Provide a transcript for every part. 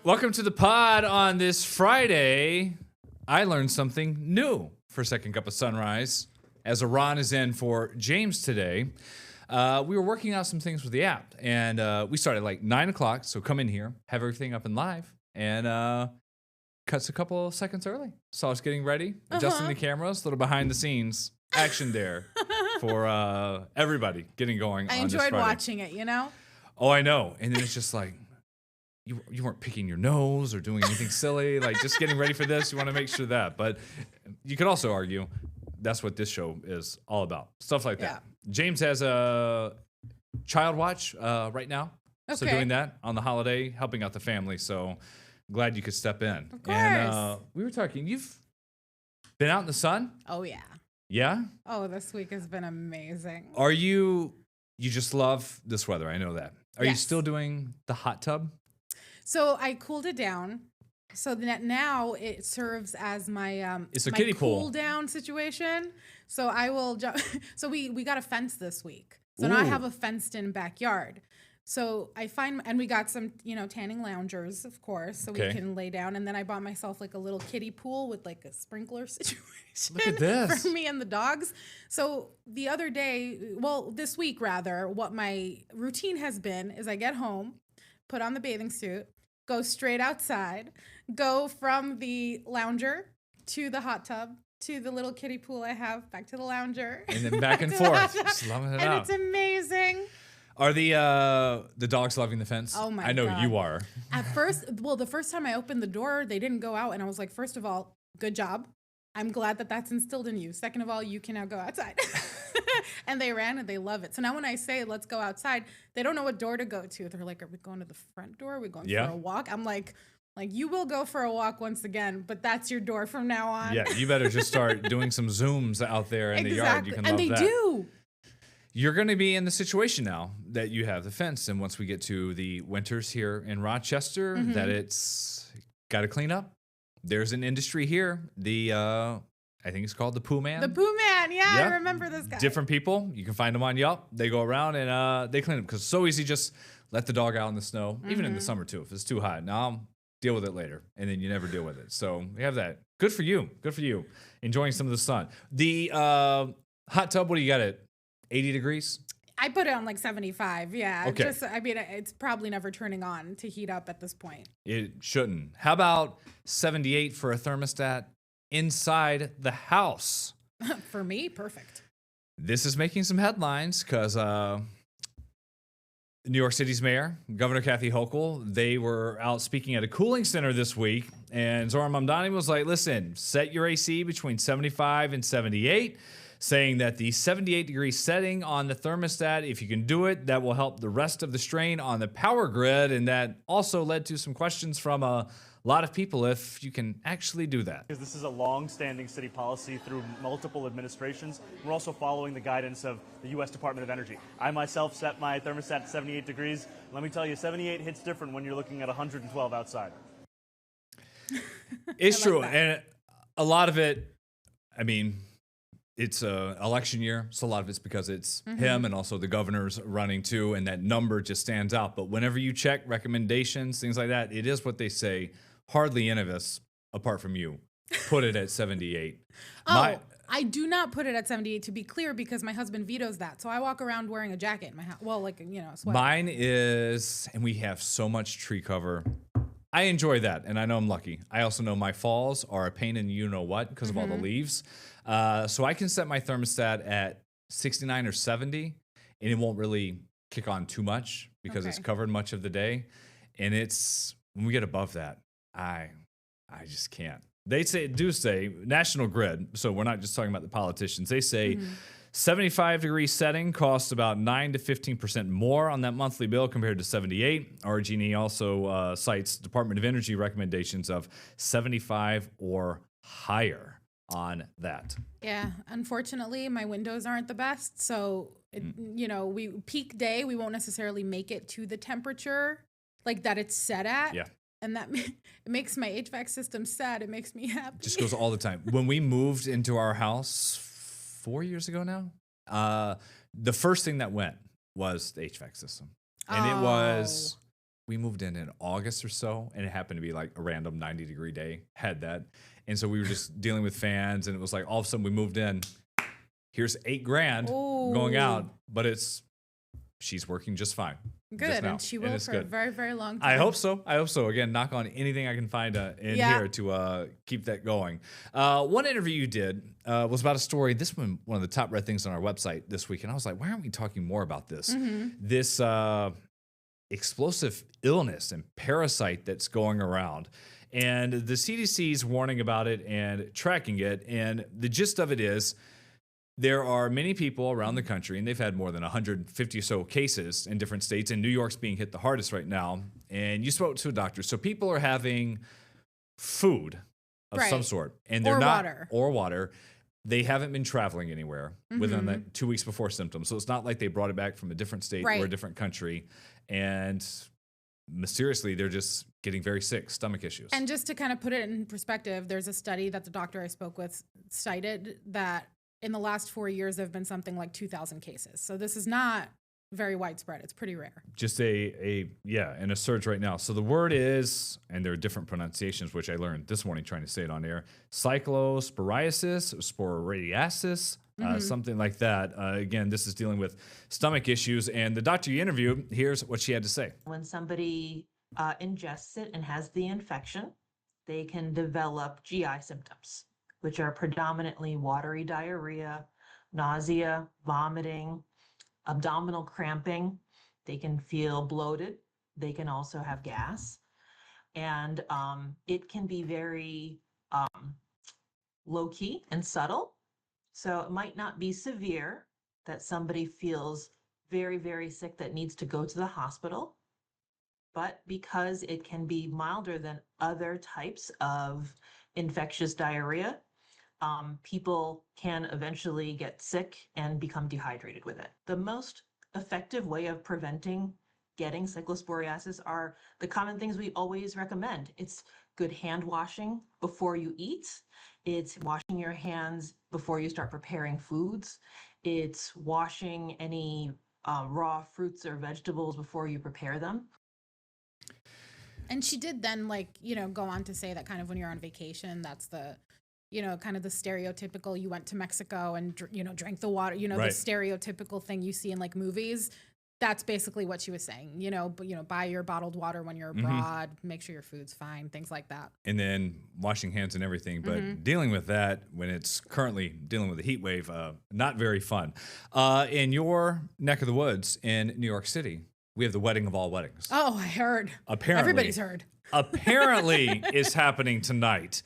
Welcome to the pod on this Friday. I learned something new for Second Cup of Sunrise, as Iran is in for James today. We were working out some things with the app, and we started at like 9 o'clock, so come in here, have everything up and live, and cuts a couple of seconds early. Saw us getting ready, adjusting the cameras, a little behind the scenes action there for everybody getting going I on this enjoyed Friday. watching it, you know? Oh, I know. And then it's just like, you weren't picking your nose or doing anything silly, like just getting ready for this. You want to make sure that. But you could also argue that's what this show is all about. Stuff like that. James has a child watch right now. So Okay. doing that on the holiday, helping out the family. So glad you could step in. Of course. And we were talking, you've been out in the sun? Oh, yeah. Yeah? Oh, this week has been amazing. Are you just love this weather? I know that. Are you Yes. still doing the hot tub? So I cooled it down. So that now it serves as my It's a my kiddie pool. cool down situation. So I will so we got a fence this week. So now I Ooh. have a fenced in backyard. So I find, and we got some, tanning loungers, of course, so Okay. we can lay down. And then I bought myself like a little kiddie pool with like a sprinkler situation. Look at this. For me and the dogs. So the other day, well, this week rather, what my routine has been is I get home, put on the bathing suit, go straight outside, go from the lounger to the hot tub, to the little kiddie pool I have, back to the lounger. And then back and to the hot forth. tub. Just loving it And out. it's amazing. Are the dogs loving the fence? Oh my I know God. you are. At first, well, the first time I opened the door, they didn't go out. And I was like, first of all, good job. I'm glad that that's instilled in you. Second of all, you can now go outside. And they ran and they love it. So now when I say, let's go outside, they don't know what door to go to. They're like, are we going to the front door? Are we going Yeah. for a walk? I'm like, you will go for a walk once again, but that's your door from now on. Yeah, you better just start doing some zooms out there in the yard. You can And love they that. do. You're going to be in the situation now that you have the fence, and once we get to the winters here in Rochester, Mm-hmm. that it's got to clean up. There's an industry here. I think it's called the Pooh Man. The Pooh Man. Yeah, Yeah. I remember this guy. Different people. You can find them on Yelp. They go around and they clean up because it's so easy. Just let the dog out in the snow, even in the summer too. If it's too hot, now I'll deal with it later, and then you never deal with it. So we have that. Good for you. Good for you. Enjoying some of the sun. The hot tub. What do you got at 80 degrees? I put it on like 75. Yeah. Okay. It's probably never turning on to heat up at this point. It shouldn't. How about 78 for a thermostat inside the house? For me, perfect. This is making some headlines because New York City's mayor, Governor Kathy Hochul, they were out speaking at a cooling center this week, and Zohran Mamdani was like, listen, set your AC between 75 and 78, saying that the 78-degree setting on the thermostat, if you can do it, that will help the rest of the strain on the power grid, and that also led to some questions from a lot of people if you can actually do that. Because this is a long-standing city policy through multiple administrations. We're also following the guidance of the U.S. Department of Energy. I myself set my thermostat at 78 degrees. Let me tell you, 78 hits different when you're looking at 112 outside. It's I like true. that. And a lot of it, I mean, it's a election year, so a lot of it's because it's him and also the governor's running too, and that number just stands out. But whenever you check recommendations, things like that, it is what they say. Hardly any of us, apart from you, put it at 78. Oh, I do not put it at 78 to be clear because my husband vetoes that. So I walk around wearing a jacket in my house. Well, like, a sweater. Mine is, and we have so much tree cover. I enjoy that, and I know I'm lucky. I also know my falls are a pain in you know what because of all the leaves. So I can set my thermostat at 69 or 70, and it won't really kick on too much because it's Okay. covered much of the day. And it's when we get above that, I just can't. They say National Grid, so we're not just talking about the politicians. They say 75-degree setting costs about 9 to 15% more on that monthly bill compared to 78. RG&E also cites Department of Energy recommendations of 75 or higher on that. Yeah, unfortunately, my windows aren't the best. So, we peak day, we won't necessarily make it to the temperature like that it's set at. Yeah. And it makes my HVAC system sad. It makes me happy. Just goes all the time. When we moved into our house 4 years ago now, the first thing that went was the HVAC system. And it was we moved in August or so, and it happened to be like a random 90-degree day. Had that, and so we were just dealing with fans, and it was like all of a sudden we moved in. Here's $8,000 going out, but she's working just fine. Good, and she will for a very, very long time. I hope so. Again, knock on anything I can find in here to keep that going. One interview you did was about a story. This one of the top read things on our website this week, and I was like, why aren't we talking more about this? This explosive illness and parasite that's going around. And the CDC is warning about it and tracking it. And the gist of it is, there are many people around the country, and they've had more than 150 or so cases in different states, and New York's being hit the hardest right now. And you spoke to a doctor. So people are having food of some sort, and they're or water. They haven't been traveling anywhere within the 2 weeks before symptoms. So it's not like they brought it back from a different state or a different country. And mysteriously, they're just getting very sick, stomach issues. And just to kind of put it in perspective, there's a study that the doctor I spoke with cited that in the last 4 years, there have been something like 2,000 cases. So this is not very widespread. It's pretty rare. Just and a surge right now. So the word is, and there are different pronunciations, which I learned this morning trying to say it on air, cyclosporiasis, sporadiasis, something like that. Again, this is dealing with stomach issues. And the doctor you interviewed, here's what she had to say. When somebody ingests it and has the infection, they can develop GI symptoms, which are predominantly watery diarrhea, nausea, vomiting, abdominal cramping. They can feel bloated. They can also have gas. And it can be very low-key and subtle. So it might not be severe that somebody feels very, very sick that needs to go to the hospital. But because it can be milder than other types of infectious diarrhea, people can eventually get sick and become dehydrated with it. The most effective way of preventing getting cyclosporiasis are the common things we always recommend. It's good hand washing before you eat. It's washing your hands before you start preparing foods. It's washing any raw fruits or vegetables before you prepare them. And she did then go on to say that kind of when you're on vacation, that's the kind of the stereotypical, you went to Mexico and, drank the water, the stereotypical thing you see in like movies. That's basically what she was saying, buy your bottled water when you're abroad, make sure your food's fine, things like that. And then washing hands and everything. But dealing with that when it's currently dealing with a heat wave, not very fun. In your neck of the woods in New York City, we have the wedding of all weddings. Oh, I heard. Apparently. Everybody's heard. Apparently is happening tonight.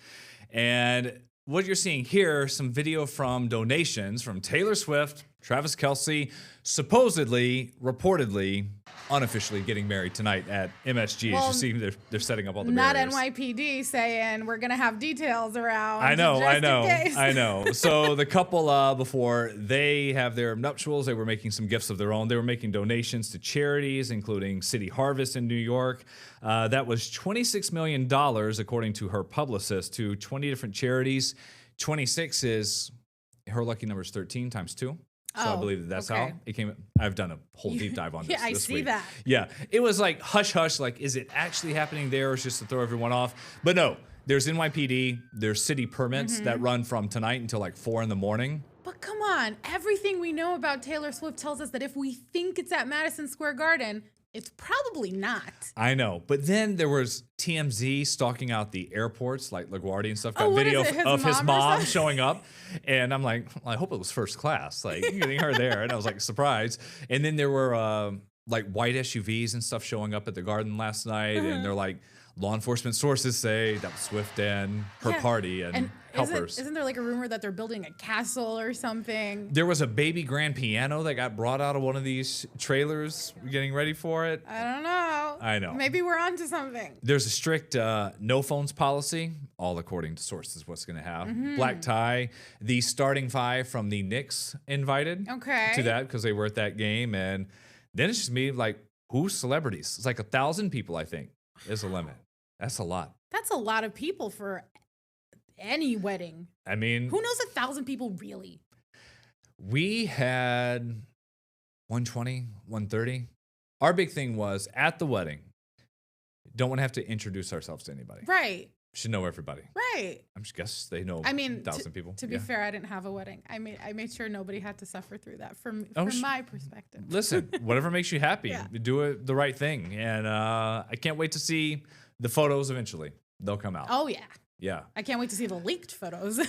And what you're seeing here, some video from donations from Taylor Swift, Travis Kelce, supposedly, reportedly, unofficially getting married tonight at MSG. As you see, they're setting up all the barriers. Not NYPD saying we're going to have details around. I know. So the couple, before they have their nuptials, they were making some gifts of their own. They were making donations to charities, including City Harvest in New York. That was $26 million, according to her publicist, to 20 different charities. 26 is, her lucky number is 13 times 2. So I believe that's how it came. I've done a whole deep dive on this. Yeah, I this see week. that. Yeah, it was like hush hush. Like, is it actually happening there, or is it just to throw everyone off? But no, there's NYPD. There's city permits that run from tonight until like 4 a.m. But come on, everything we know about Taylor Swift tells us that if we think it's at Madison Square Garden, it's probably not. I know. But then there was TMZ stalking out the airports, like LaGuardia and stuff. Got video of his mom showing up. And I'm like, well, I hope it was first class. Like, getting her there. And I was like, surprised. And then there were like white SUVs and stuff showing up at the garden last night. And they're like, law enforcement sources say that was Swift and her party and helpers. Isn't there like a rumor that they're building a castle or something? There was a baby grand piano that got brought out of one of these trailers getting ready for it. I don't know. I know. Maybe we're onto something. There's a strict no phones policy, all according to sources, what's going to have. Black tie. The starting 5 from the Knicks invited to that because they were at that game. And then it's just me like, who's celebrities? It's like 1,000 people, I think, is the limit. That's a lot. That's a lot of people for any wedding. I mean, who knows 1,000 people really? We had 120, 130. Our big thing was at the wedding, don't want to have to introduce ourselves to anybody. Right. Should know everybody. Right. I just guess they know. I mean, 1,000 people. To be Yeah. fair, I didn't have a wedding. I made sure nobody had to suffer through that from Oh, my perspective. Listen, whatever makes you happy, Yeah. do it the right thing. And I can't wait to see the photos eventually. They'll come out. Oh yeah. Yeah. I can't wait to see the leaked photos.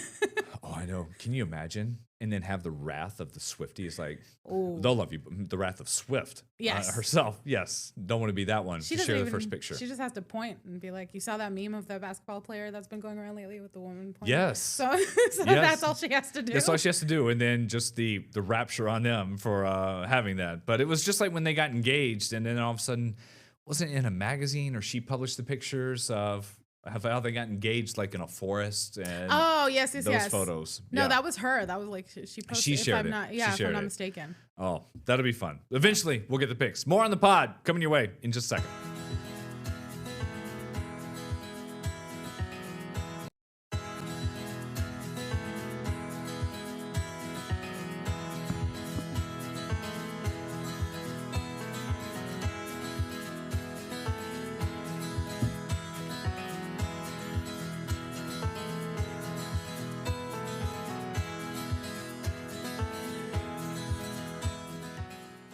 Oh, I know. Can you imagine? And then have the wrath of the Swifties. Like, Oh. they'll love you. But the wrath of Swift. Yes. Herself. Yes. Don't want to be that one She to doesn't share even, the first picture. She just has to point and be like, "You saw that meme of the basketball player that's been going around lately with the woman pointing?" Yes. So, Yes. that's all she has to do. That's all she has to do. And then just the rapture on them for having that. But it was just like when they got engaged, and then all of a sudden, wasn't it in a magazine, or she published the pictures of how they got engaged, like in a forest, and Oh yes, yes, those yes. photos. No, Yeah. that was her. That was like she posted. She shared if I'm it. Not, She yeah, if shared I'm not it. mistaken. Oh, that'll be fun. Eventually, we'll get the pics. More on the pod coming your way in just a second.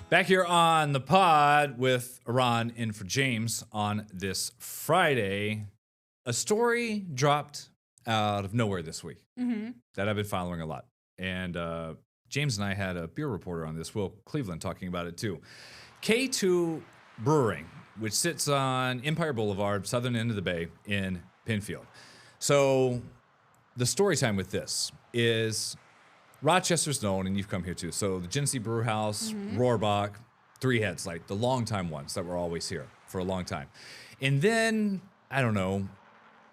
Back here on the pod with Iran in for James on this Friday. A story dropped out of nowhere this week that I've been following a lot. And James and I had a beer reporter on this, Will Cleveland, talking about it too. K2 Brewing, which sits on Empire Boulevard, southern end of the bay in Penfield. So the story time with this is Rochester's known, and you've come here too. So the Genesee Brew House, Rohrbach, Three Heads, like the longtime ones that were always here for a long time. And then, I don't know,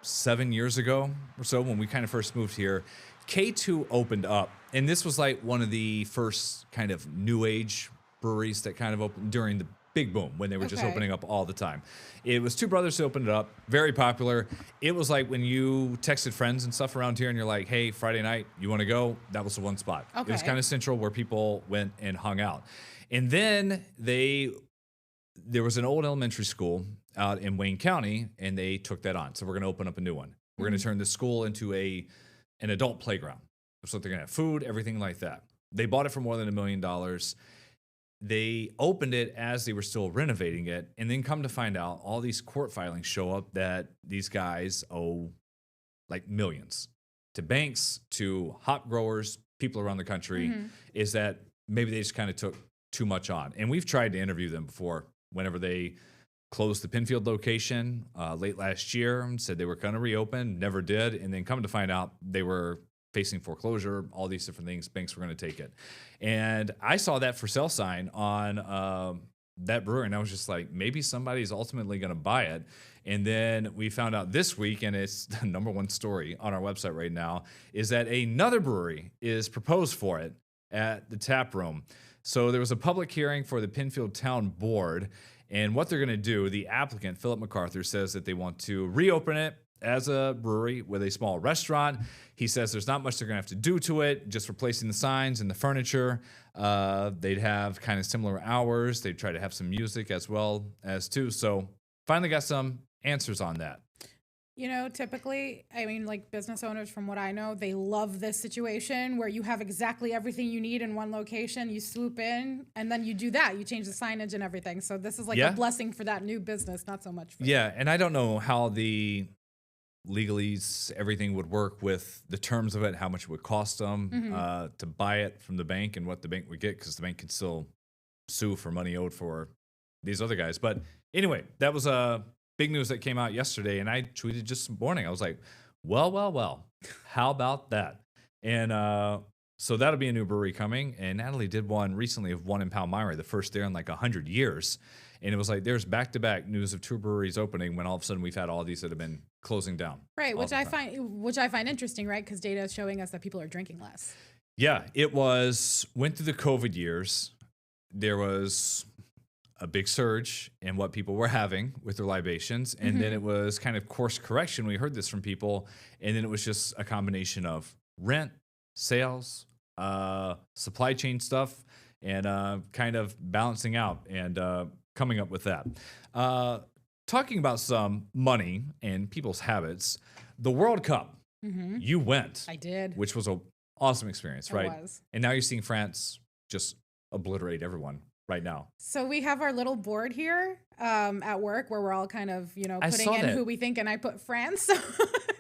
7 years ago or so, when we kind of first moved here, K2 opened up. And this was like one of the first kind of new age breweries that kind of opened during the big boom when they were just Okay. opening up all the time. It was two brothers who opened it up, very popular. It was like when you texted friends and stuff around here and you're like, hey, Friday night, you want to go? That was the one spot. It was Okay. kind of central where people went and hung out. And then there was an old elementary school out in Wayne County, and they took that on. So we're going to open up a new one. We're going to turn the school into an adult playground. So they're going to have food, everything like that. They bought it for more than $1 million. They opened it as they were still renovating it, and then come to find out, all these court filings show up that these guys owe like millions to banks, to hop growers, people around the country. Is that maybe they just kind of took too much on. And we've tried to interview them before whenever they closed the Penfield location late last year and said they were going to reopen, never did. And then come to find out they were facing foreclosure, all these different things. Banks were going to take it. And I saw that for sale sign on that brewery, and I was just like, maybe somebody's ultimately going to buy it. And then we found out this week, and it's the number one story on our website right now, is that another brewery is proposed for it at the tap room. So there was a public hearing for the Penfield Town Board, and what they're going to do, the applicant, Philip MacArthur, says that they want to reopen it as a brewery with a small restaurant. He says there's not much they're going to have to do to it, just replacing the signs and the furniture. They'd have kind of similar hours. They'd try to have some music as well as too. So finally got some answers on that. You know, typically, I mean, like business owners, from what I know, they love this situation where you have exactly everything you need in one location. You swoop in, and then you do that. You change the signage and everything. So this is like Yeah. a blessing for that new business, not so much for Yeah, and I don't know how the legalese, everything would work with the terms of it, how much it would cost them to buy it from the bank, and what the bank would get, because the bank could still sue for money owed for these other guys. But anyway, that was big news that came out yesterday, and I tweeted just this morning. I was like, well, how about that? And so that'll be a new brewery coming. And Natalie did one recently of one in Palmyra, the first there in like 100 years. And it was like there's back-to-back news of two breweries opening when all of a sudden we've had all these that have been closing down. right, all which the I time. find interesting, right? Because data is showing us that people are drinking less. Yeah, went through the COVID years. There was a big surge in what people were having with their libations. And then it was kind of course correction. We heard this from people. And then it was just a combination of rent, sales, supply chain stuff, and kind of balancing out and coming up with that. talking about some money and people's habits, the World Cup, you went. I did. Which was an awesome experience, It right? was. And now you're seeing France just obliterate everyone right now. So we have our little board here at work where we're all kind of, I putting saw in that. who we think, and I put France.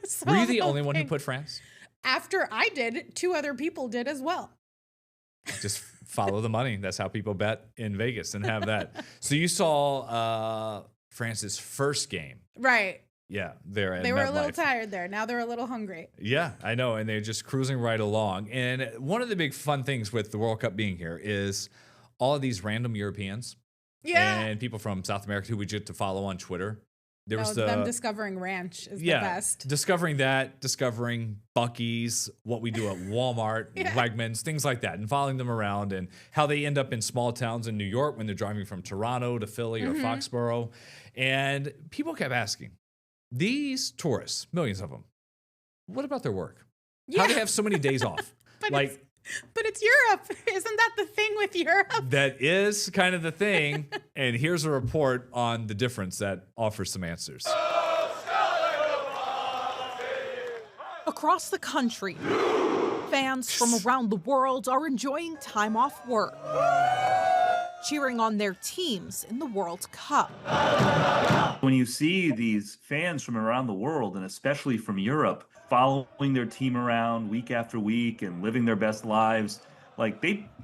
So Were you the I'm only one who hoping- put France? After I did, 2 other people did as well. Just follow the money. That's how people bet in Vegas and have that. So you saw France's first game. Right. Yeah, there at They were a little MetLife. tired there. Now they're a little hungry. Yeah, I know. And they're just cruising right along. And one of the big fun things with the World Cup being here is all of these random Europeans Yeah. and people from South America who we get to follow on Twitter. There No, was them discovering ranch is the best. discovering that, discovering Buc-ee's, what we do at Walmart, Wegmans, things like that, and following them around and how they end up in small towns in New York when they're driving from Toronto to Philly or Foxborough. And people kept asking, these tourists, millions of them, what about their work? How do they have so many days off? But it's Europe. Isn't that the thing with Europe? That is kind of the thing. And here's a report on the difference that offers some answers. Across the country, fans from around the world are enjoying time off work, cheering on their teams in the World Cup. When you see these fans from around the world, and especially from Europe, following their team around week after week and living their best lives,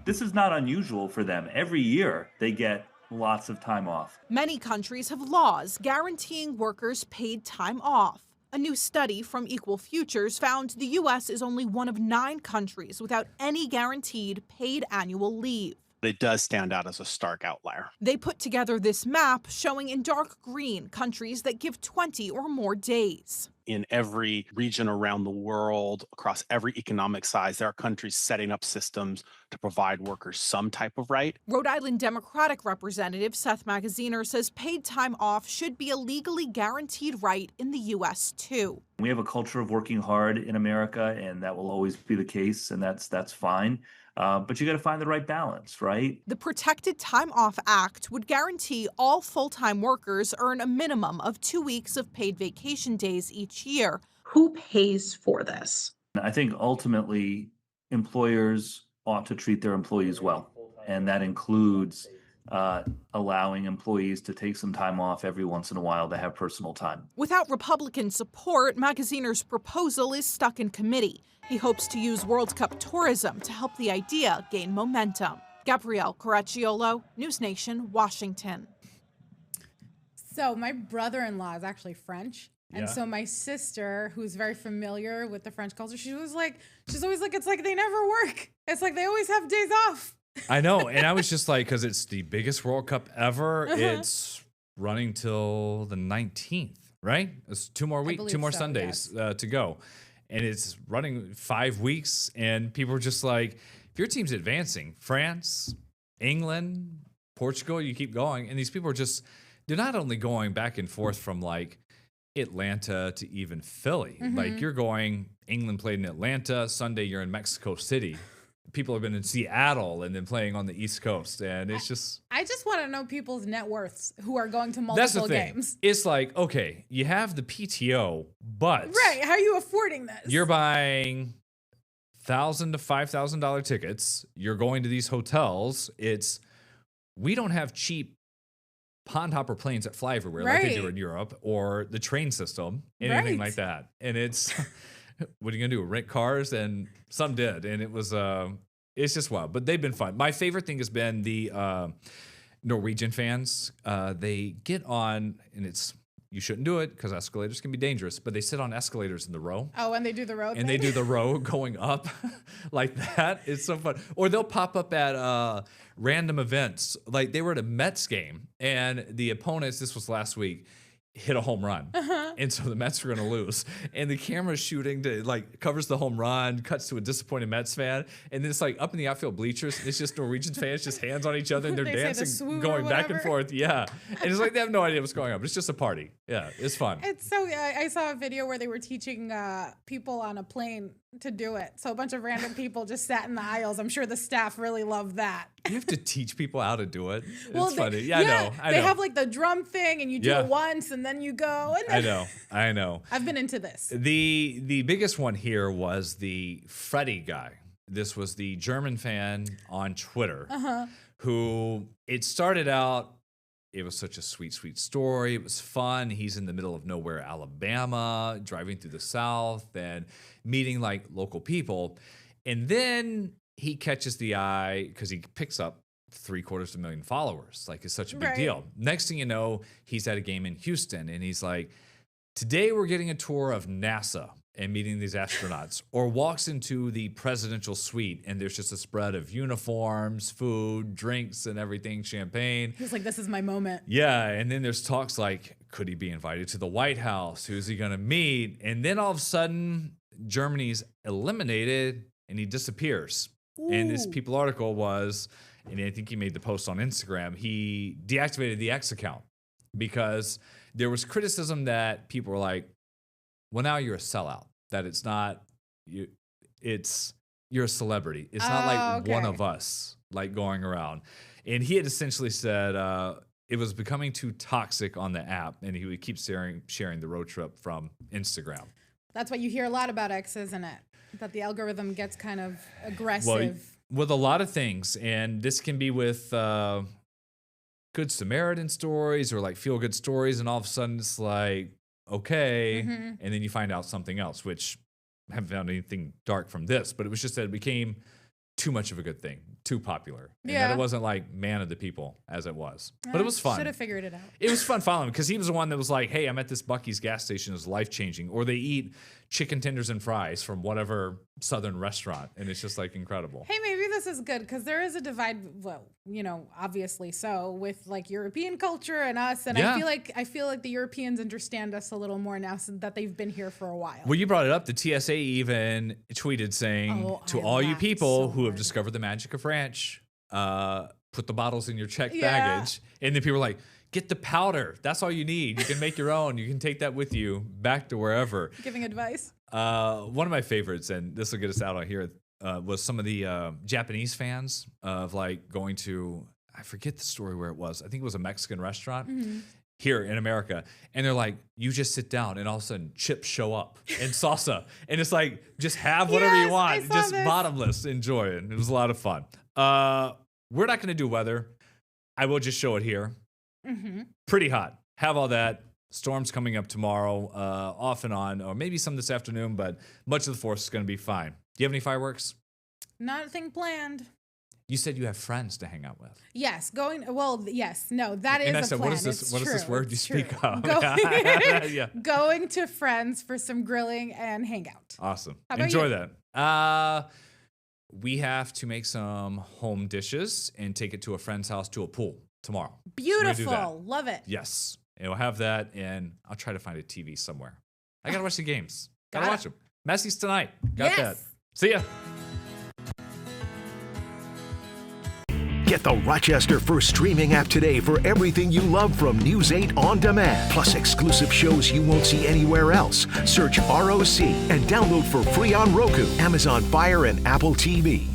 this is not unusual for them. Every year they get lots of time off. Many countries have laws guaranteeing workers paid time off. A new study from Equal Futures found the U.S. is only one of 9 countries without any guaranteed paid annual leave. It does stand out as a stark outlier. They put together this map showing in dark green countries that give 20 or more days. In every region around the world, across every economic size, there are countries setting up systems to provide workers some type of right. Rhode Island Democratic Representative Seth Magaziner says paid time off should be a legally guaranteed right in the U.S. too. We have a culture of working hard in America, and that will always be the case, and that's fine. But you got to find the right balance, right? The Protected Time Off Act would guarantee all full-time workers earn a minimum of 2 weeks of paid vacation days each year. Who pays for this? I think ultimately employers ought to treat their employees well, and that includes allowing employees to take some time off every once in a while to have personal time. Without Republican support, Magaziner's proposal is stuck in committee. He hopes to use World Cup tourism to help the idea gain momentum. Gabrielle Caracciolo, News Nation, Washington. So my brother-in-law is actually French. And Yeah. so my sister, who's very familiar with the French culture, she's always like, it's like they never work. It's like they always have days off. I know. And I was just like, because it's the biggest World Cup ever, it's running till the 19th, right? It's 2 more weeks, believe 2 more so, Sundays to go. And it's running 5 weeks. And people are just like, if your team's advancing, France, England, Portugal, you keep going. And these people are just, they're not only going back and forth from like Atlanta to even Philly. Like you're going, England played in Atlanta, Sunday you're in Mexico City. People have been in Seattle and then playing on the East Coast. And it's just, I just want to know people's net worths who are going to that's the multiple thing. games. It's like, okay, you have the PTO, but Right. How are you affording this? you're buying $1,000 to $5,000 tickets. You're going to these hotels. We don't have cheap pond hopper planes that fly everywhere like they do Right. in Europe, or the train system, anything Right. like that. And it's, what are you gonna do? Rent cars? And some did, and it was it's just wild. But they've been fun. My favorite thing has been the Norwegian fans. They get on, and you shouldn't do it because escalators can be dangerous, but they sit on escalators in the row. Oh, and they do the road And they thing? do the row going up like that. It's so fun. Or they'll pop up at random events. Like they were at a Mets game, and the opponents, this was last week, hit a home run. And so the Mets were going to lose. And the camera's shooting to covers the home run, cuts to a disappointed Mets fan. And then it's like up in the outfield bleachers. It's just Norwegian fans just hands on each other and they're They say the dancing, swoon or going back and whatever. forth. Yeah. And it's like they have no idea what's going on, but it's just a party. Yeah. It's fun. It's so, I saw a video where they were teaching people on a plane to do it. So a bunch of random people just sat in the aisles. I'm sure the staff really loved that. You have to teach people how to do it. Well, It's funny. Yeah, I know. They have like the drum thing, and you do Yeah. it once, and then you go. And then I know. I've been into this. The biggest one here was the Freddie guy. This was the German fan on Twitter who it started out. It was such a sweet, sweet story. It was fun. He's in the middle of nowhere, Alabama, driving through the South and meeting like local people. And then he catches the eye because he picks up 750,000 followers. Like, it's such a big Right. deal. Next thing you know, he's at a game in Houston and he's like, today we're getting a tour of NASA and meeting these astronauts, or walks into the presidential suite and there's just a spread of uniforms, food, drinks, and everything, champagne. He's like, this is my moment. Yeah, and then there's talks like, could he be invited to the White House? Who's he going to meet? And then all of a sudden, Germany's eliminated and he disappears. And this Ooh. People article was, and I think he made the post on Instagram, he deactivated the X account because there was criticism that people were like, well, now you're a sellout. That it's not you. It's you're a celebrity. It's not like one okay. of us, like going around. And he had essentially said it was becoming too toxic on the app, and he would keep sharing the road trip from Instagram. That's what you hear a lot about X, isn't it? That the algorithm gets kind of aggressive. Well, with a lot of things, and this can be with Good Samaritan stories or like feel good stories, and all of a sudden it's like, okay, and then you find out something else, which I haven't found anything dark from this, but it was just that it became too much of a good thing, too popular. And that Yeah. it wasn't like man of the people as it was. But it was fun. Should have figured it out. It was fun following him because he was the one that was like, hey, I'm at this Buc-ee's gas station. It's life-changing. Or they eat chicken tenders and fries from whatever southern restaurant. And it's just like incredible. Hey, maybe this is good because there is a divide. Well, you know, obviously so with like European culture and us, and Yeah. I feel like the Europeans understand us a little more now since that they've been here for a while. Well, you brought it up. The TSA even tweeted saying, Oh, to I all you laughed people so who have hard. discovered the magic of ranch, put the bottles in your checked Yeah. baggage. And then people were like, get the powder. That's all you need. You can make your own. You can take that with you back to wherever. Giving advice. One of my favorites, and this will get us out on here, was some of the Japanese fans of like going to, I forget the story where it was. I think it was a Mexican restaurant here in America. And they're like, you just sit down and all of a sudden chips show up and salsa. And it's like, just have whatever Yes, you I want. saw Just this. bottomless. Enjoy it. And it was a lot of fun. We're not going to do weather. I will just show it here. Pretty hot. Have all that. Storms coming up tomorrow, off and on, or maybe some this afternoon, but much of the force is going to be fine. Do you have any fireworks? Nothing planned. You said you have friends to hang out with. Yes, going. Well, yes, no, that is And I a said, plan. what is this? It's What is this true, word you it's speak true. of? Going, Yeah. going to friends for some grilling and hangout. Awesome. How about Enjoy you? that. We have to make some home dishes and take it to a friend's house to a pool tomorrow. So we're gonna do that. Beautiful, love it. Yes. And we'll have that, and I'll try to find a TV somewhere. I got to watch the games. Got to Got watch it. them. Messi's tonight. Got that. Yes. See ya. Get the Rochester First streaming app today for everything you love from News 8 On Demand, plus exclusive shows you won't see anywhere else. Search ROC and download for free on Roku, Amazon Fire, and Apple TV.